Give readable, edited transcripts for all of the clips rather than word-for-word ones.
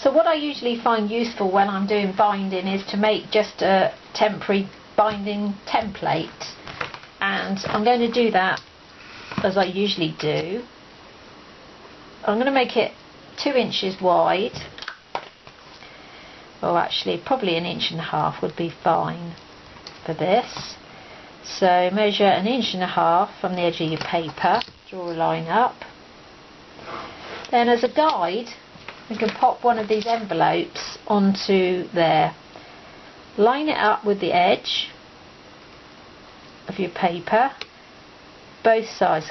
So what I usually find useful when I'm doing binding is to make just a temporary binding template, and I'm going to do that as I usually do. I'm going to make it 2 inches wide, or actually probably 1.5 inches would be fine for this. So measure 1.5 inches from the edge of your paper, draw a line up. Then as a guide, we can pop one of these envelopes onto there. Line it up with the edge of your paper, both sides,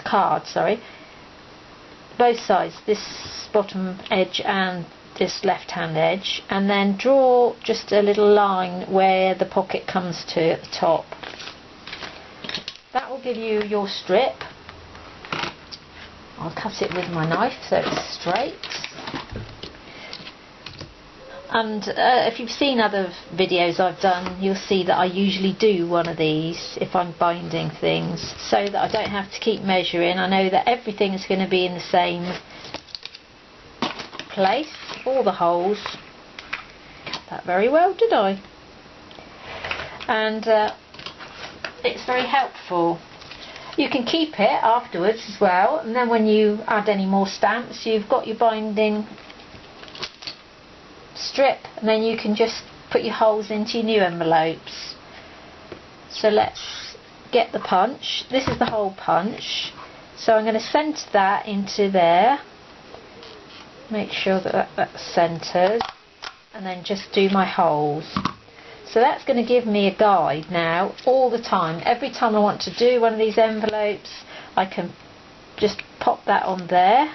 both sides, this bottom edge and this left hand edge, and then draw just a little line where the pocket comes to at the top. That will give you your strip. I'll cut it with my knife so it's straight. And if you've seen other videos I've done, you'll see that I usually do one of these if I'm binding things, so that I don't have to keep measuring. I know that everything is going to be in the same place, all the holes. Cut that very well, did I? And it's very helpful. You can keep it afterwards as well, and then when you add any more stamps, you've got your binding strip, and then you can just put your holes into your new envelopes. So let's get the punch. This is the hole punch, so I'm going to centre that into there, make sure that that's centred, and then just do my holes. So that's going to give me a guide now all the time. Every time I want to do one of these envelopes, I can just pop that on there,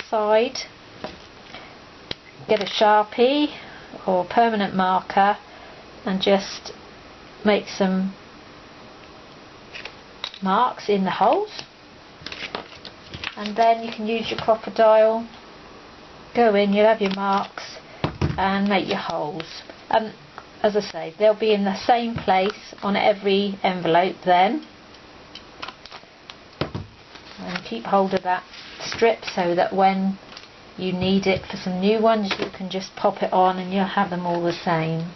side, get a Sharpie or permanent marker and just make some marks in the holes, and then you can use your crocodile, go in, you'll have your marks and make your holes. And as I say, they'll be in the same place on every envelope then. And keep hold of that strip so that when you need it for some new ones, you can just pop it on and you'll have them all the same.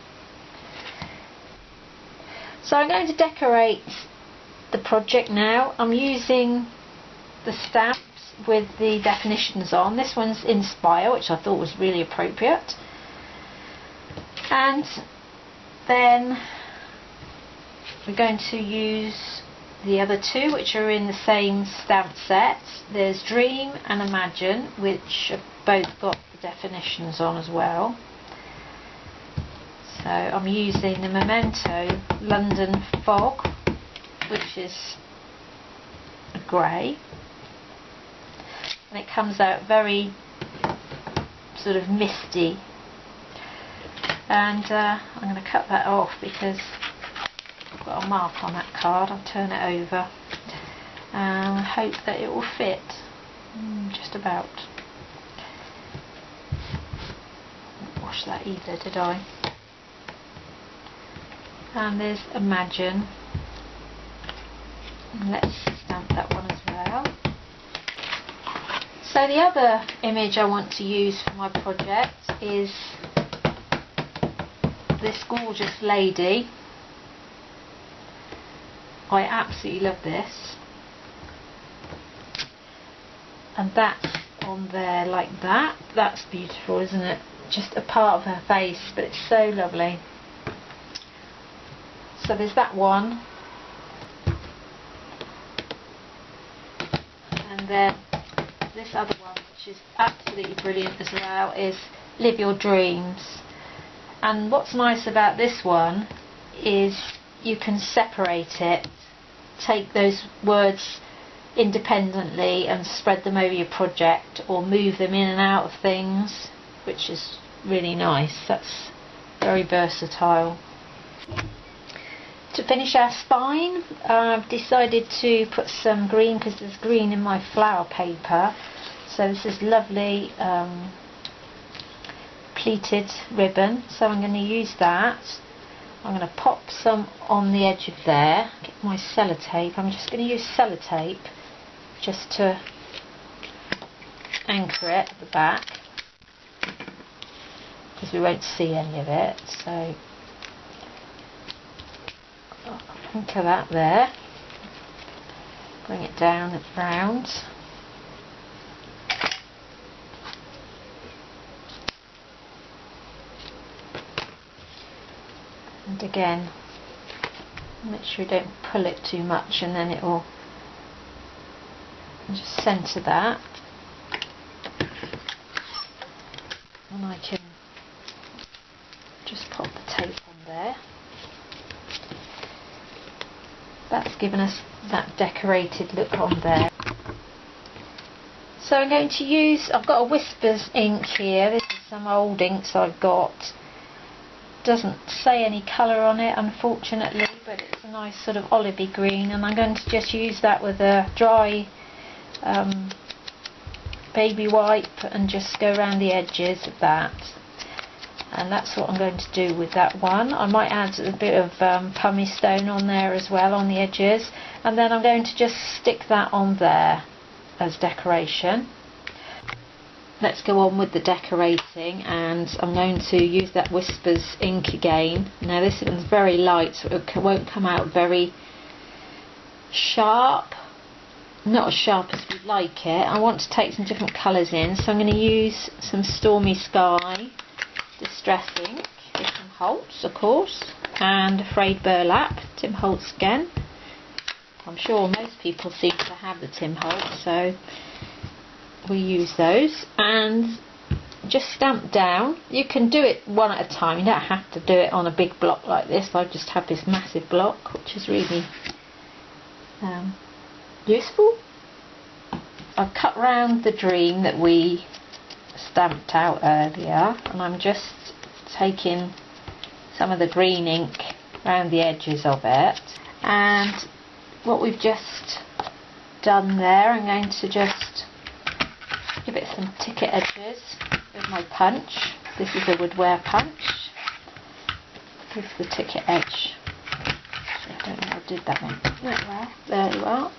So I'm going to decorate the project now. I'm using the stamps with the definitions on. This one's Inspire, which I thought was really appropriate. And then we're going to use the other two, which are in the same stamp set. There's Dream and Imagine, which have both got the definitions on as well. So I'm using the Memento London Fog, which is a grey, and it comes out very sort of misty. And I'm going to cut that off because I've got a mark on that card. I'll turn it over and hope that it will fit. Just about. Didn't wash that either, did I? And there's Imagine. And let's stamp that one as well. So the other image I want to use for my project is this gorgeous lady. I absolutely love this, and that's on there like that. That's beautiful, isn't it? Just a part of her face, but it's so lovely. So there's that one, and then this other one, which is absolutely brilliant as well, is Live Your Dreams. And what's nice about this one is you can separate it, take those words independently and spread them over your project, or move them in and out of things, which is really nice. That's very versatile. To finish our spine, I've decided to put some green, because there's green in my flower paper. So this is lovely pleated ribbon, so I'm going to use that. I'm going to pop some on the edge of there, get my sellotape. I'm just going to use sellotape just to anchor it at the back. because we won't see any of it. So think of that there. Bring it down round. And again, make sure you don't pull it too much, and then it will just centre that. And I can just pop the tape on there. That's given us that decorated look on there. So I'm going to use, I've got a Whispers ink here. This is some old inks I've got. Doesn't say any colour on it, unfortunately, but it's a nice sort of olivey green, and I'm going to just use that with a dry baby wipe and just go around the edges of that. And that's what I'm going to do with that one. I might add a bit of pumice stone on there as well on the edges, and then I'm going to just stick that on there as decoration. Let's go on with the decorating, and I'm going to use that Whispers ink again. Now this one's very light, so it won't come out very sharp, not as sharp as we'd like it. I want to take some different colours in, so I'm going to use some Stormy Sky Distress ink, Tim Holtz of course, and Frayed Burlap, Tim Holtz again. I'm sure most people seem to have the Tim Holtz, so we use those, and just stamp down. You can do it one at a time, you don't have to do it on a big block like this. I just have this massive block, which is really useful. I've cut round the dream that we stamped out earlier, and I'm just taking some of the green ink around the edges of it, and what we've just done there, I'm going to just give it some ticket edges with my punch. This is a woodware punch. Give the ticket edge. I don't know how I did that one. There you are.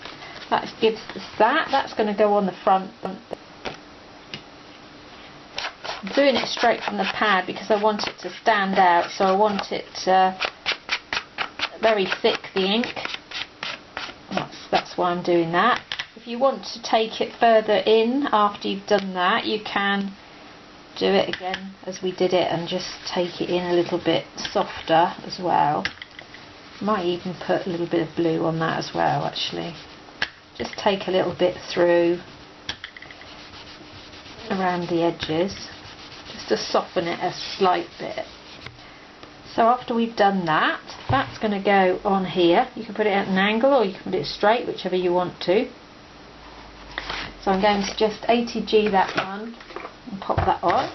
That gives us that. That's going to go on the front. I'm doing it straight from the pad because I want it to stand out, so I want it very thick, the ink. That's why I'm doing that. If you want to take it further in after you've done that, you can do it again as we did it and just take it in a little bit softer as well. Might even put a little bit of blue on that as well, actually. Just take a little bit through around the edges, just to soften it a slight bit. So after we've done that, that's going to go on here. You can put it at an angle or you can put it straight, whichever you want to. So I'm going to just ATG that one and pop that on.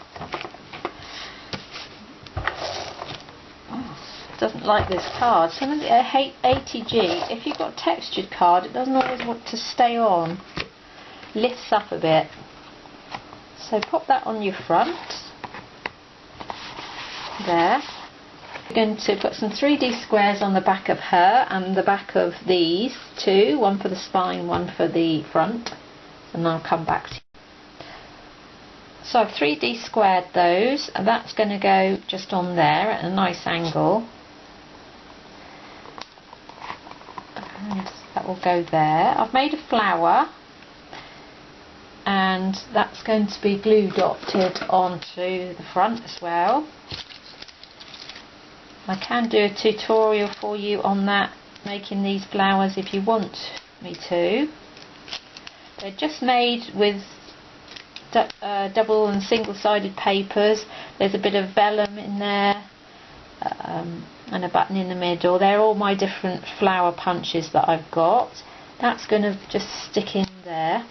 Doesn't like this card. Some of the ATG, if you've got a textured card, it doesn't always want to stay on. Lifts up a bit. So pop that on your front. There. We're going to put some 3D squares on the back of her and the back of these two. One for the spine, one for the front. And I'll come back to you. So I've 3D squared those, and that's going to go just on there at a nice angle. And that will go there. I've made a flower, and that's going to be glue dotted onto the front as well. I can do a tutorial for you on that, making these flowers if you want me to. They're just made with double and single-sided papers. There's a bit of vellum in there and a button in the middle. They're all my different flower punches that I've got. That's going to just stick in there,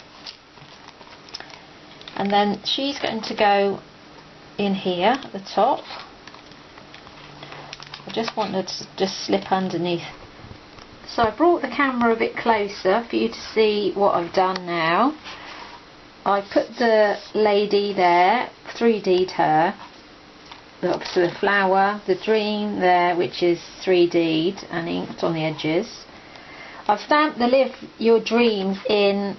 and then she's going to go in here at the top. I just want her to just slip underneath. So I brought the camera a bit closer for you to see what I've done now. I put the lady there, 3D'd her, obviously the flower, the dream there, which is 3D'd and inked on the edges. I've stamped the Live Your Dreams in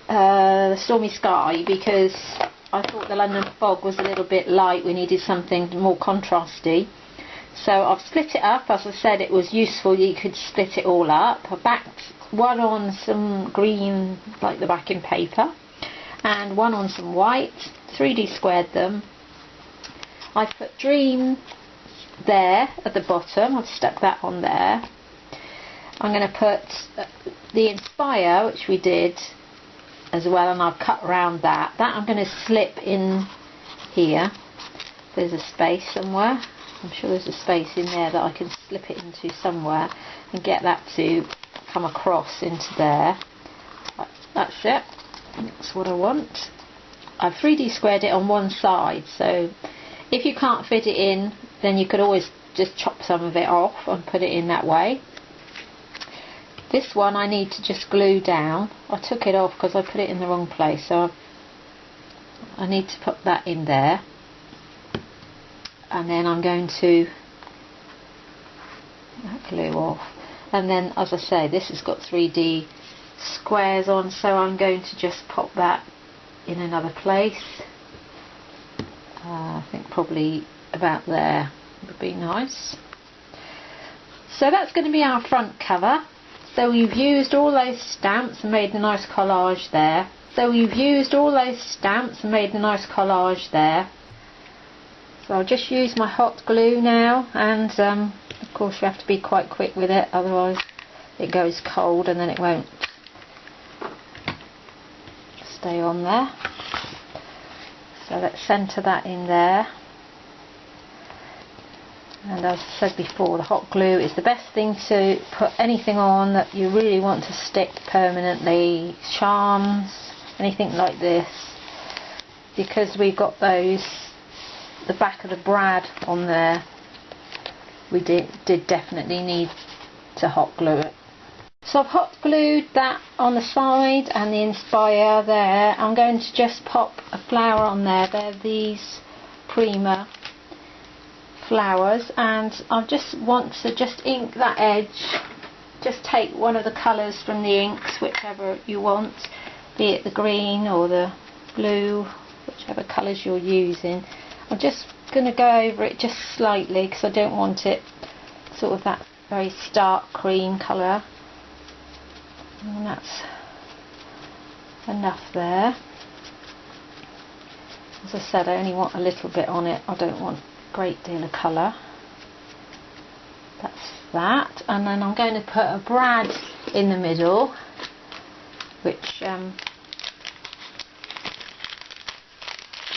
the Stormy Sky because I thought the London Fog was a little bit light. We needed something more contrasty. So I've split it up. As I said, it was useful, you could split it all up. I backed one on some green, like the backing paper, and one on some white, 3D squared them. I put Dream there at the bottom, I've stuck that on there. I'm going to put the Inspire, which we did as well, and I've cut around that. That I'm going to slip in here. There's a space somewhere. I'm sure there's a space in there that I can slip it into somewhere and get that to come across into there. That's it. That's what I want. I've 3D squared it on one side, so if you can't fit it in, then you could always just chop some of it off and put it in that way. This one I need to just glue down. I took it off because I put it in the wrong place, so I need to put that in there. And then I'm going to glue off. And then, as I say, this has got 3D squares on, so I'm going to just pop that in another place. I think probably about there would be nice. So that's going to be our front cover. So we've used all those stamps and made a nice collage there. So I'll just use my hot glue now, and of course you have to be quite quick with it, otherwise it goes cold and then it won't stay on there. So let's centre that in there. And as I said before, the hot glue is the best thing to put anything on that you really want to stick permanently. Charms, anything like this, because we've got those, the back of the brad on there, we did definitely need to hot glue it. So I've hot glued that on the side and the Inspire there. I'm going to just pop a flower on there. They're these Prima flowers, and I just want to just ink that edge. Just take one of the colours from the inks, whichever you want, be it the green or the blue, whichever colours you're using. I'm just going to go over it just slightly because I don't want it sort of that very stark cream colour. And that's enough there. As I said, I only want a little bit on it. I don't want a great deal of colour. That's that. And then I'm going to put a brad in the middle, which you can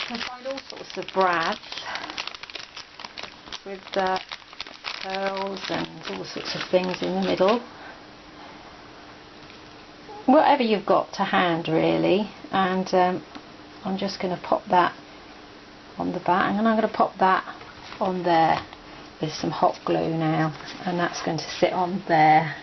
find all sorts of brads with pearls and all sorts of things in the middle. Whatever you've got to hand really, and I'm just going to pop that on the back, and I'm going to pop that on there with some hot glue now, and that's going to sit on there.